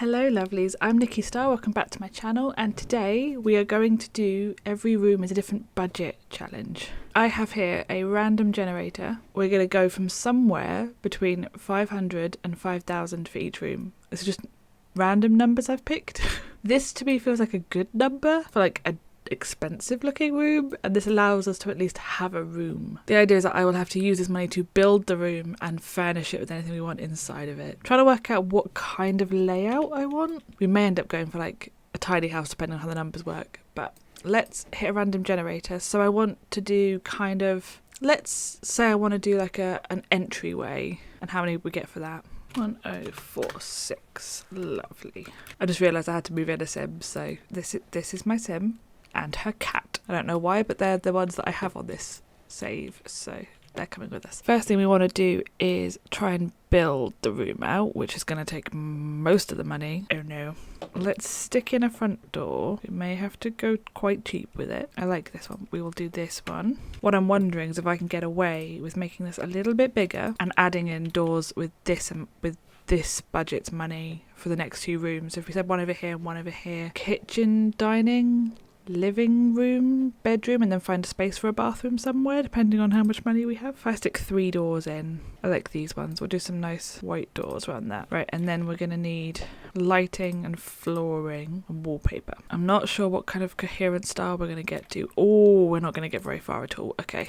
Hello lovelies, I'm Nikki Star, welcome back to my channel, and today we are going to do every room is a different budget challenge. I have here a random generator. We're going to go from somewhere between 500 and 5,000 for each room. It's just random numbers I've picked. This to me feels like a good number for like a expensive looking room, and this allows us to at least have a room. The idea is that I will have to use this money to build the room and furnish it with anything we want inside of it. Trying to work out what kind of layout I want. We may end up going for like a tiny house depending on how the numbers work, but let's hit a random generator. So I want to do kind of, let's say I want to do like an entryway, and how many we get for that. 1046, lovely. I just realised I had to move in a sim, so this is my sim and her cat. I don't know why, but they're the ones that I have on this save, so they're coming with us. First thing we want to do is try and build the room out, which is going to take most of the money. Oh no. Let's stick in a front door. We may have to go quite cheap with it. I like this one. We will do this one. What I'm wondering is if I can get away with making this a little bit bigger and adding in doors with this budget's money for the next two rooms. If we said one over here and one over here. Kitchen, dining, living room, bedroom, and then find a space for a bathroom somewhere depending on how much money we have. If I stick 3 doors in, I like these ones, we'll do some nice white doors around that. Right, and then we're gonna need lighting and flooring and wallpaper. I'm not sure what kind of coherent style we're gonna get to. Oh, we're not gonna get very far at all. Okay.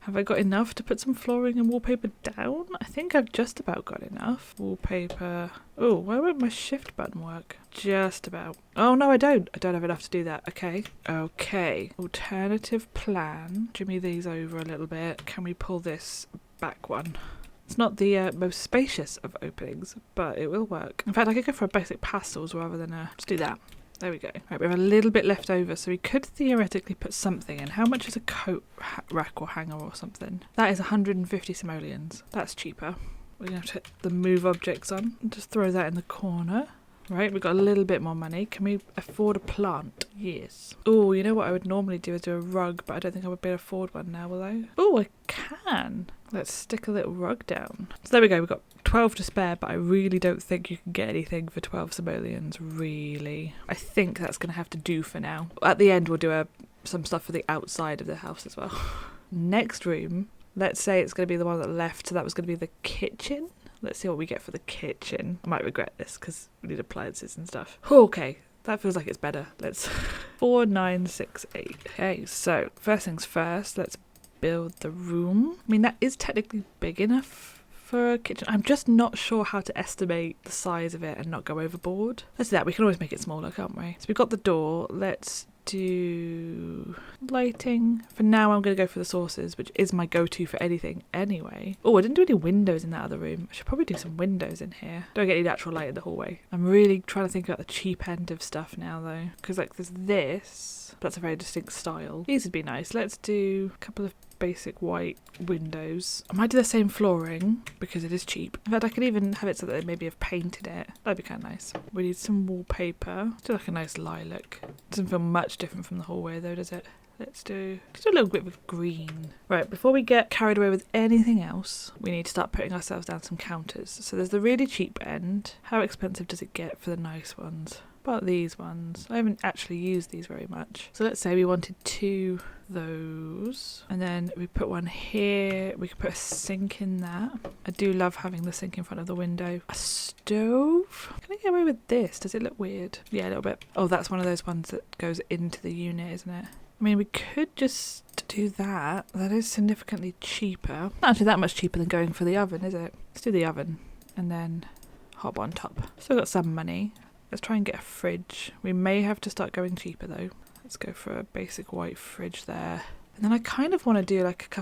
Have I got enough to put some flooring and wallpaper down? I think I've just about got enough. Wallpaper. Oh, why won't my shift button work? Just about. Oh no, I don't. I don't have enough to do that. Okay. Okay. Alternative plan. Jimmy these over a little bit. Can we pull this back one? It's not the most spacious of openings, but it will work. In fact, I could go for a basic pastels rather than let's do that. There we go. Right, we have a little bit left over, so we could theoretically put something in. How much is a coat rack or hanger or something? That is 150 simoleons. That's cheaper. We're going to have to put the move objects on and just throw that in the corner. Right, we've got a little bit more money. Can we afford a plant? Yes. Oh, you know what I would normally do is do a rug, but I don't think I would be able to afford one now, will I? Oh, I can. Let's stick a little rug down. So there we go, we've got 12 to spare, but I really don't think you can get anything for 12 simoleons, really. I think that's going to have to do for now. At the end, we'll do some stuff for the outside of the house as well. Next room, let's say it's going to be the one that left, so that was going to be the kitchen. Let's see what we get for the kitchen. I might regret this because we need appliances and stuff. Okay, that feels like it's better. Let's 4968. Okay, so first things first, let's build the room. I mean, that is technically big enough for a kitchen. I'm just not sure how to estimate the size of it and not go overboard. Let's do that. We can always make it smaller, can't we? So we've got the door. Let's do lighting. For now, I'm going to go for the sources, which is my go-to for anything anyway. Oh, I didn't do any windows in that other room. I should probably do some windows in here. Don't get any natural light in the hallway. I'm really trying to think about the cheap end of stuff now, though. Because, like, there's this. That's a very distinct style. These would be nice. Let's do a couple of basic white windows. I might do the same flooring because it is cheap. In fact, I could even have it so that they maybe have painted it. That'd be kind of nice. We need some wallpaper. Do like a nice lilac. Doesn't feel much different from the hallway though, does it? Let's do a little bit of green. Right, before we get carried away with anything else, we need to start putting ourselves down some counters. So there's the really cheap end. How expensive does it get for the nice ones? About these ones. I haven't actually used these very much. So let's say we wanted 2 those, and then we put one here. We could put a sink in that. I do love having the sink in front of the window. A stove? Can I get away with this? Does it look weird? Yeah, a little bit. Oh, that's one of those ones that goes into the unit, isn't it? I mean, we could just do that. That is significantly cheaper. Not actually that much cheaper than going for the oven, is it? Let's do the oven and then hob on top. Still got some money. Let's try and get a fridge. We may have to start going cheaper though. Let's go for a basic white fridge there. And then I kind of want to do like a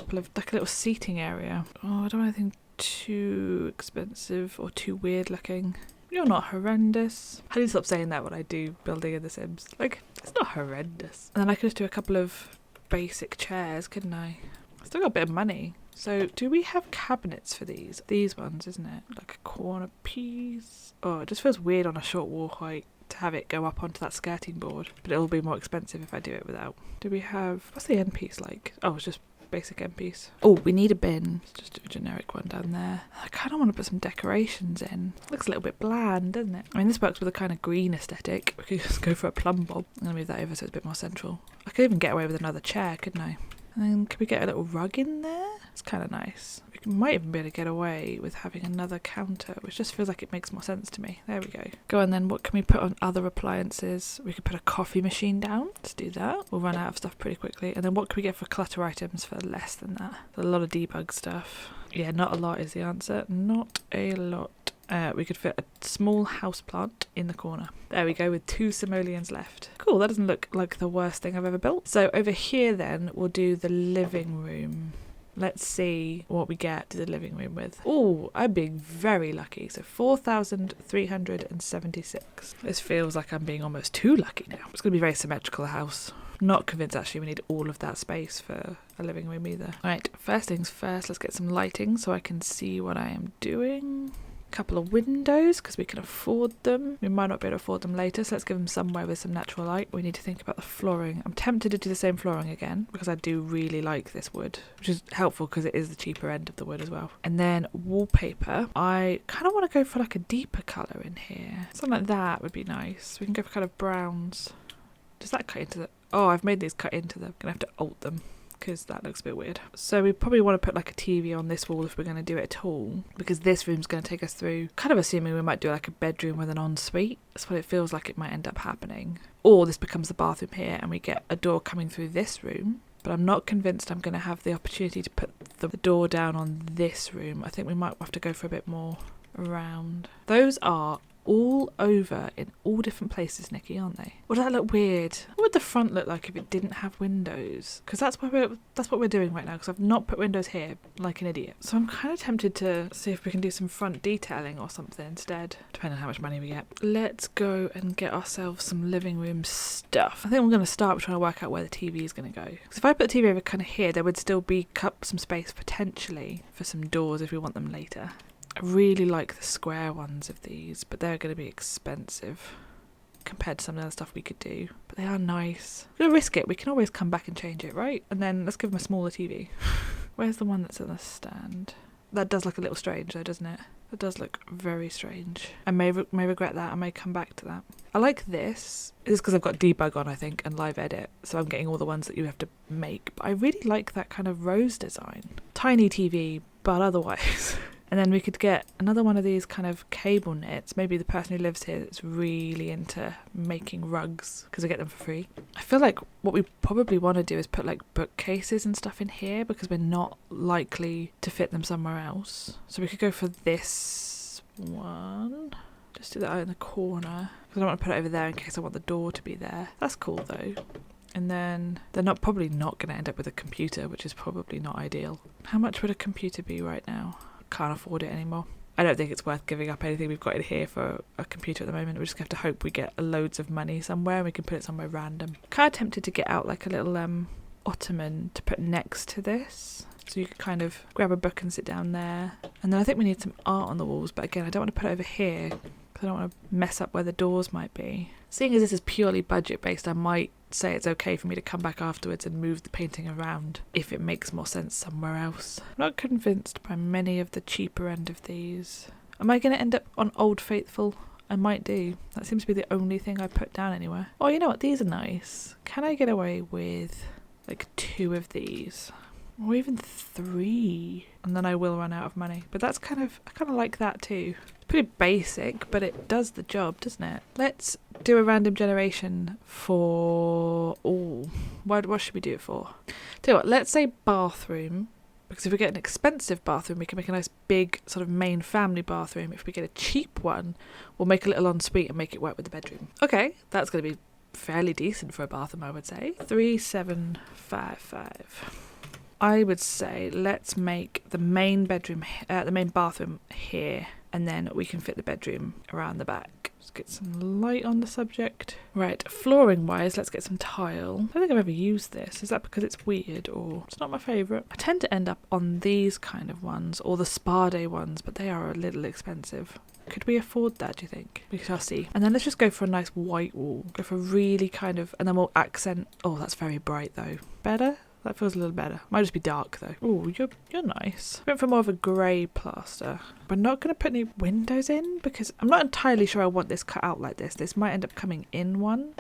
little seating area. Oh, I don't want anything too expensive or too weird looking. You're not horrendous. I need to stop saying that when I do building in The Sims. Like, it's not horrendous. And then I could just do a couple of basic chairs, couldn't I? Still got a bit of money. So do we have cabinets for these? These ones, isn't it? Like a corner piece. Oh, it just feels weird on a short wall height to have it go up onto that skirting board. But it'll be more expensive if I do it without. Do we have... What's the end piece like? Oh, it's just basic end piece. Oh, we need a bin. Let's just do a generic one down there. I kind of want to put some decorations in. Looks a little bit bland, doesn't it? I mean, this works with a kind of green aesthetic. We could just go for a plum bob. I'm going to move that over so it's a bit more central. I could even get away with another chair, couldn't I? And then could we get a little rug in there? It's kind of nice. We might even be able to get away with having another counter, which just feels like it makes more sense to me. There we go. Go on then, what can we put on other appliances? We could put a coffee machine down. Let's do that. We'll run out of stuff pretty quickly. And then what can we get for clutter items for less than that? A lot of debug stuff. Yeah, not a lot is the answer. Not a lot. We could fit a small houseplant in the corner. There we go, with 2 simoleons left. Cool, that doesn't look like the worst thing I've ever built. So over here then, we'll do the living room. Let's see what we get to the living room with. Oh, I'm being very lucky. So 4,376. This feels like I'm being almost too lucky now. It's going to be a very symmetrical house. Not convinced actually we need all of that space for a living room either. Alright, first things first, let's get some lighting so I can see what I am doing. Couple of windows because we can afford them. We might not be able to afford them later, so let's give them somewhere with some natural light. We need to think about the flooring. I'm tempted to do the same flooring again because I do really like this wood, which is helpful because it is the cheaper end of the wood as well. And then wallpaper. I kind of want to go for like a deeper colour in here. Something like that would be nice. We can go for kind of browns. Does that cut into the... Oh, I've made these cut into them. Gonna have to alt them, because that looks a bit weird. So we probably want to put like a TV on this wall if we're going to do it at all, because this room's going to take us through, kind of assuming we might do like a bedroom with an ensuite. That's what it feels like it might end up happening. Or this becomes the bathroom here and we get a door coming through this room, but I'm not convinced I'm going to have the opportunity to put the door down on this room. I think we might have to go for a bit more around. Those are all over in all different places, Nikki, aren't they? Would that look weird? What would the front look like if it didn't have windows? Because that's what we're doing right now, because I've not put windows here like an idiot. So I'm kind of tempted to see if we can do some front detailing or something instead, depending on how much money we get. Let's go and get ourselves some living room stuff. I think we're going to start with trying to work out where the TV is going to go. Because if I put the TV over kind of here, there would still be some space potentially for some doors if we want them later. I really like the square ones of these, but they're going to be expensive compared to some of the other stuff we could do. But they are nice. We're going to risk it. We can always come back and change it, right? And then let's give them a smaller TV. Where's the one that's on the stand? That does look a little strange though, doesn't it? That does look very strange. I may regret that. I may come back to that. I like this. It's because I've got debug on, I think, and live edit. So I'm getting all the ones that you have to make. But I really like that kind of rose design. Tiny TV, but otherwise... And then we could get another one of these kind of cable knits. Maybe the person who lives here that's really into making rugs, because I get them for free. I feel like what we probably want to do is put like bookcases and stuff in here, because we're not likely to fit them somewhere else. So we could go for this one. Just do that out in the corner, because I don't want to put it over there in case I want the door to be there. That's cool though. And then they're probably not going to end up with a computer, which is probably not ideal. How much would a computer be right now? Can't afford it anymore. I don't think it's worth giving up anything we've got in here for a computer at the moment. We're just going to have to hope we get loads of money somewhere and we can put it somewhere random. Kind of tempted to get out like a little ottoman to put next to this. So you could kind of grab a book and sit down there. And then I think we need some art on the walls, but again, I don't want to put it over here because I don't want to mess up where the doors might be. Seeing as this is purely budget based, I might say it's okay for me to come back afterwards and move the painting around if it makes more sense somewhere else. I'm not convinced by many of the cheaper end of these. Am I going to end up on Old Faithful? I might do. That seems to be the only thing I put down anywhere. Oh, you know what? These are nice. Can I get away with like 2 of these? Or even 3? And then I will run out of money. But that's I kind of like that too. It's pretty basic, but it does the job, doesn't it? Let's do a random generation for... Oh, what should we do it for? Tell you what, let's say bathroom. Because if we get an expensive bathroom, we can make a nice big sort of main family bathroom. If we get a cheap one, we'll make a little ensuite and make it work with the bedroom. Okay, that's going to be fairly decent for a bathroom, I would say. 3755. I would say let's make the main bedroom, the main bathroom here, and then we can fit the bedroom around the back. Let's get some light on the subject. Right, flooring wise, let's get some tile. I don't think I've ever used this. Is that because it's weird or it's not my favourite? I tend to end up on these kind of ones or the spa day ones, but they are a little expensive. Could we afford that, do you think? We shall see. And then let's just go for a nice white wall. Go for really kind of, and then we'll accent. Oh, that's very bright though. Better? That feels a little better. Might just be dark though. Oh, you're nice. Went for more of a grey plaster. We're not going to put any windows in because I'm not entirely sure I want this cut out like this. This might end up coming in one,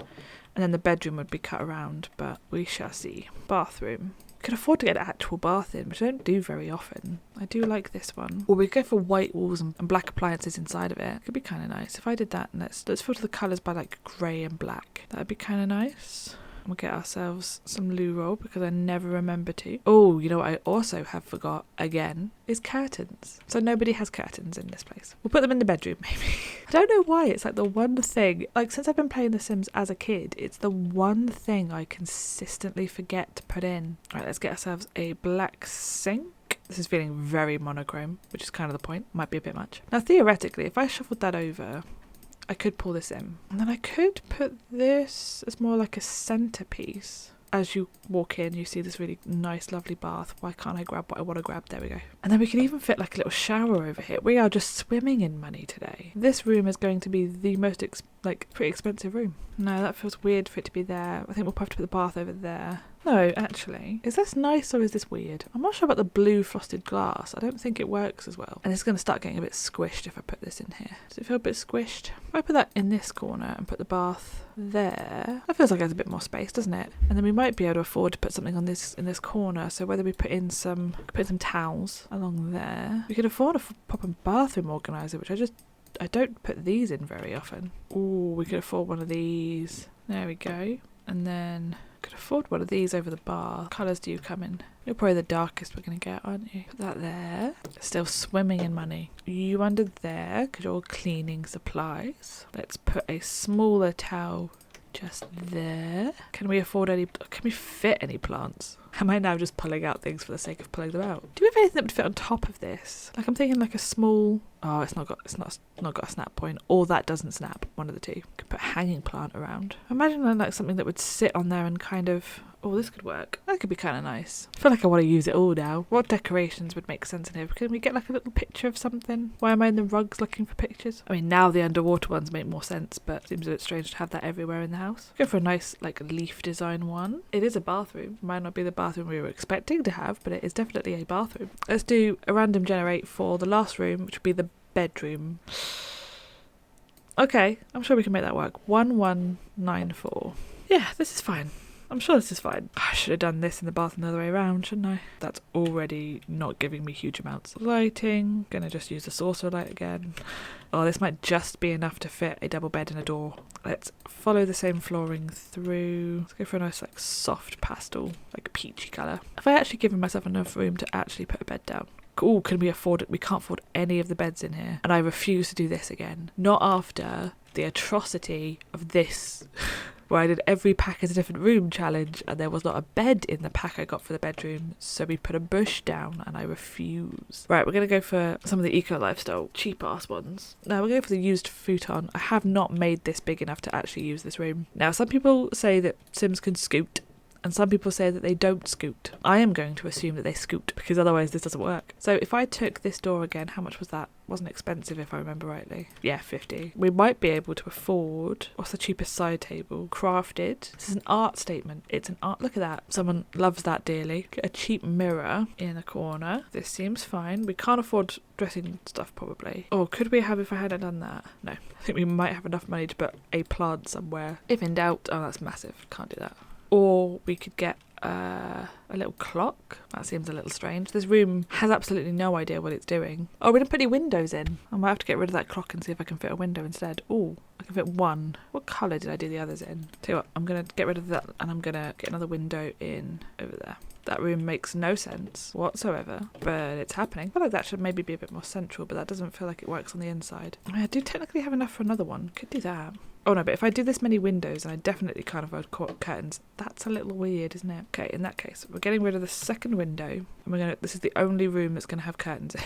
and then the bedroom would be cut around, but we shall see. Bathroom. Could afford to get an actual bath in, which I don't do very often. I do like this one. Or we go for white walls and black appliances inside of it. Could be kind of nice. If I did that, and let's filter the colours by like grey and black. That'd be kind of nice. We'll get ourselves some loo roll because I never remember to. Oh, you know what I also have forgot again is curtains. So nobody has curtains in this place. We'll put them in the bedroom maybe. I don't know why, it's like the one thing, like since I've been playing The Sims as a kid, it's the one thing I consistently forget to put in. Right, let's get ourselves a black sink. This is feeling very monochrome, which is kind of the point. Might be a bit much. Now theoretically, if I shuffled that over, I could pull this in. And then I could put this as more like a centerpiece. As you walk in, you see this really nice, lovely bath. Why can't I grab what I want to grab? There we go. And then we can even fit like a little shower over here. We are just swimming in money today. This room is going to be the most, pretty expensive room. No, that feels weird for it to be there. I think we'll have to put the bath over there. No, actually. Is this nice or is this weird? I'm not sure about the blue frosted glass. I don't think it works as well. And it's going to start getting a bit squished if I put this in here. Does it feel a bit squished? If I put that in this corner and put the bath there, that feels like there's a bit more space, doesn't it? And then we might be able to afford to put something on this in this corner. So whether we put some towels along there. We could afford a pop-in bathroom organizer, which I don't put these in very often. Ooh, we could afford one of these. There we go. And then could afford one of these over the bar. Colours do you come in? You're probably the darkest we're going to get, aren't you? Put that there. Still swimming in money. You under there because you're cleaning supplies. Let's put a smaller towel just there. Can we fit any plants? Am I now just pulling out things for the sake of pulling them out? Do we have anything that would fit on top of this? Like I'm thinking like a small... Oh, it's not got a snap point. Or that doesn't snap. One of the two. Could put a hanging plant around. Imagine like something that would sit on there and kind of... Oh, this could work. That could be kind of nice. I feel like I want to use it all now. What decorations would make sense in here? Can we get like a little picture of something? Why am I in the rugs looking for pictures? I mean, now the underwater ones make more sense, but it seems a bit strange to have that everywhere in the house. Go for a nice like leaf design one. It is a bathroom. Might not be the bathroom we were expecting to have, but it is definitely a bathroom. Let's do a random generate for the last room, which would be the bedroom. Okay, I'm sure we can make that work. 1194. Yeah, this is fine. I'm sure this is fine. I should have done this in the bath and the other way around, shouldn't I? That's already not giving me huge amounts of lighting. Gonna just use the saucer light again. Oh, this might just be enough to fit a double bed and a door. Let's follow the same flooring through. Let's go for a nice like soft pastel, like peachy colour. Have I actually given myself enough room to actually put a bed down? Oh, can we afford it? We can't afford any of the beds in here. And I refuse to do this again. Not after the atrocity of this... where I did every pack is a different room challenge and there was not a bed in the pack I got for the bedroom, so we put a bush down and I refuse. Right, we're going to go for some of the eco lifestyle cheap ass ones. Now we're going for the used futon. I have not made this big enough to actually use this room. Now some people say that Sims can scoot and some people say that they don't scoot. I am going to assume that they scoot because otherwise this doesn't work. So if I took this door again, how much was that? Wasn't expensive if I remember rightly. Yeah, 50. We might be able to afford... What's the cheapest side table? Crafted. This is an art statement. It's an art... Look at that. Someone loves that dearly. Get a cheap mirror in a corner. This seems fine. We can't afford dressing stuff probably. Or could we have if I hadn't done that? No. I think we might have enough money to put a plant somewhere. If in doubt... Oh, that's massive. Can't do that. Or we could get a little clock. That seems a little strange. This room has absolutely no idea what it's doing. Oh, we didn't put any windows in. I might have to get rid of that clock and see if I can fit a window instead. Oh, I can fit one. What colour did I do the others in? Tell you what, I'm going to get rid of that and I'm going to get another window in over there. That room makes no sense whatsoever, but it's happening. I feel like that should maybe be a bit more central, but that doesn't feel like it works on the inside. I mean, I do technically have enough for another one. Could do that. Oh no, but if I do this many windows, and I definitely can't afford curtains, that's a little weird, isn't it? Okay, in that case, we're getting rid of the second window, and this is the only room that's going to have curtains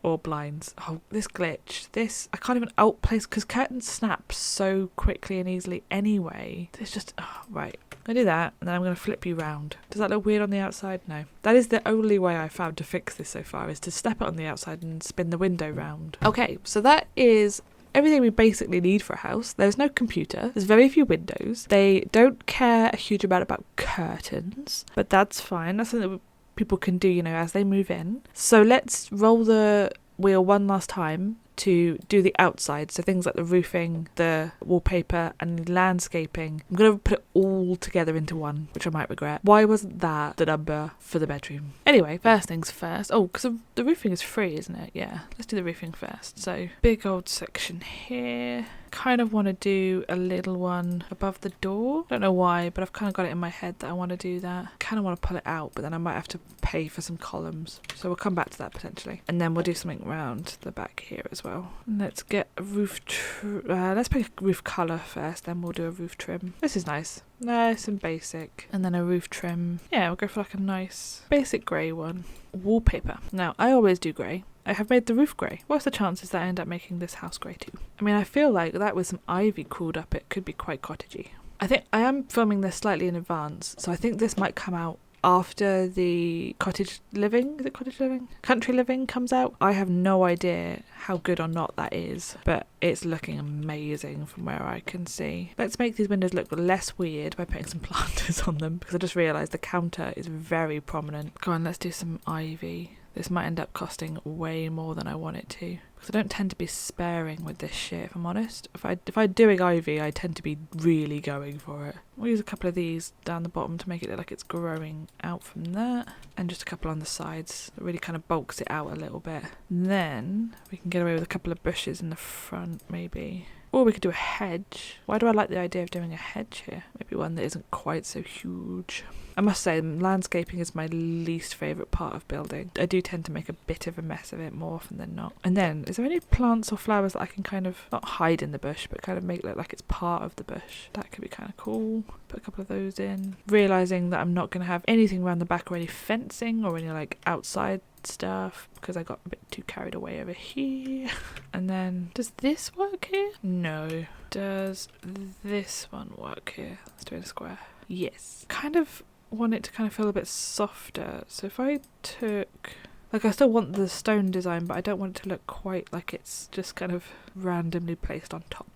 or blinds. Oh, this glitch. I can't even outplace, because curtains snap so quickly and easily anyway. It's just, right. I do that, and then I'm going to flip you round. Does that look weird on the outside? No. That is the only way I found to fix this so far, is to step it on the outside and spin the window round. Okay, so that is everything we basically need for a house. There's no computer, there's very few windows. They don't care a huge amount about curtains, but that's fine. That's something that people can do, you know, as they move in. So let's roll the wheel one last time to do the outside, so things like the roofing, the wallpaper and landscaping. I'm going to put it all together into one, which I might regret. Why wasn't that the number for the bedroom? Anyway, first things first. Oh, because the roofing is free, isn't it? Yeah, let's do the roofing first. So big old section here. Kind of want to do a little one above the door. Don't know why, but I've kind of got it in my head that I want to do that. Kind of want to pull it out, but then I might have to pay for some columns. So we'll come back to that potentially. And then we'll do something around the back here as well. Let's get a roof, let's pick a roof colour first, then we'll do a roof trim. This is nice. Nice and basic. And then a roof trim. Yeah, we'll go for like a nice basic grey one. Wallpaper. Now, I always do grey. I have made the roof grey. What's the chances that I end up making this house grey too? I mean, I feel like that with some ivy crawled up it could be quite cottagey. I think I am filming this slightly in advance, so I think this might come out after the cottage living, is it cottage living? Country living comes out. I have no idea how good or not that is, but it's looking amazing from where I can see. Let's make these windows look less weird by putting some planters on them, because I just realised the counter is very prominent. Go on, let's do some ivy. This might end up costing way more than I want it to, because I don't tend to be sparing with this shit, if I'm honest. If I'm doing ivy, I tend to be really going for it. We'll use a couple of these down the bottom to make it look like it's growing out from that, and just a couple on the sides. It really kind of bulks it out a little bit. And then we can get away with a couple of bushes in the front, maybe. Or we could do a hedge. Why do I like the idea of doing a hedge here? Maybe one that isn't quite so huge. I must say, landscaping is my least favourite part of building. I do tend to make a bit of a mess of it more often than not. And then, is there any plants or flowers that I can kind of, not hide in the bush, but kind of make it look like it's part of the bush? That could be kind of cool. Put a couple of those in. Realising that I'm not going to have anything around the back or any fencing or any like outside stuff, because I got a bit too carried away over here. And then, does this work here? No. Does this one work here? Let's do it in a square. Yes. Kind of want it to kind of feel a bit softer. So if I took, like, I still want the stone design, but I don't want it to look quite like it's just kind of randomly placed on top.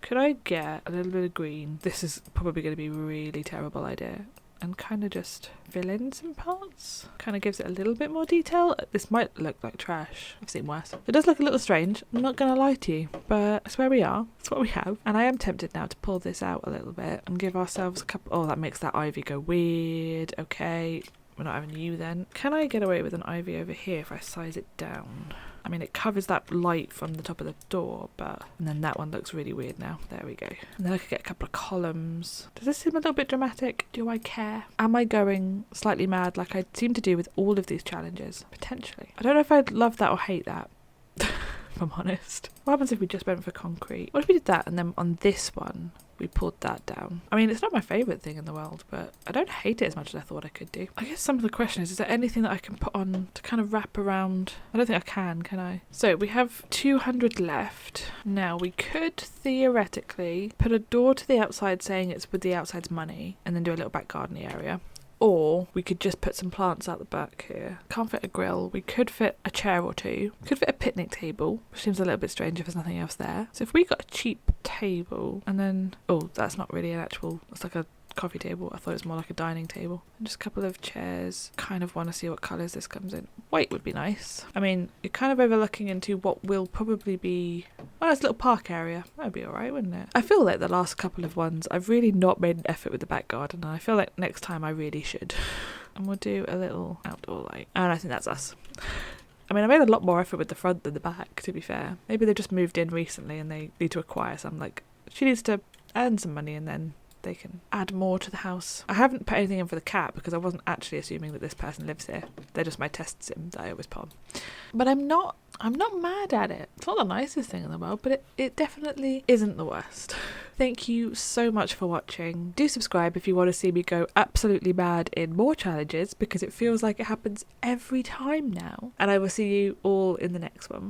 Could I get a little bit of green? This is probably going to be a really terrible idea. And kind of just fill in some parts. Kind of gives it a little bit more detail. This might look like trash. I've seen worse. It does look a little strange. I'm not going to lie to you. But that's where we are. That's what we have. And I am tempted now to pull this out a little bit and give ourselves a couple... Oh, that makes that ivy go weird. Okay. We're not having you then. Can I get away with an ivy over here if I size it down? I mean, it covers that light from the top of the door, but... And then that one looks really weird now. There we go. And then I could get a couple of columns. Does this seem a little bit dramatic? Do I care? Am I going slightly mad like I seem to do with all of these challenges? Potentially. I don't know if I'd love that or hate that, if I'm honest. What happens if we just went for concrete? What if we did that and then on this one... we pulled that down. I mean, it's not my favourite thing in the world, but I don't hate it as much as I thought I could do. I guess some of the question is there anything that I can put on to kind of wrap around? I don't think I can I? So we have 200 left. Now we could theoretically put a door to the outside saying it's with the outside's money and then do a little back garden area. Or we could just put some plants out the back here. Can't fit a grill. We could fit a chair or two. Could fit a picnic table, which seems a little bit strange if there's nothing else there. So if we got a cheap table and then... Oh, that's not really an actual... It's like a coffee table. I thought it was more like a dining table. And just a couple of chairs. Kind of want to see what colours this comes in. White would be nice. I mean, you're kind of overlooking into what will probably be... Oh, it's a little park area. That would be alright, wouldn't it? I feel like the last couple of ones, I've really not made an effort with the back garden, and I feel like next time I really should. And we'll do a little outdoor light. And I think that's us. I mean, I made a lot more effort with the front than the back, to be fair. Maybe they've just moved in recently and they need to acquire some. Like, she needs to earn some money and then they can add more to the house. I haven't put anything in for the cat because I wasn't actually assuming that this person lives here. They're just my test sim that I always put on. But I'm not mad at it. It's not the nicest thing in the world, but it definitely isn't the worst. Thank you so much for watching. Do subscribe if you want to see me go absolutely mad in more challenges, because it feels like it happens every time now. And I will see you all in the next one.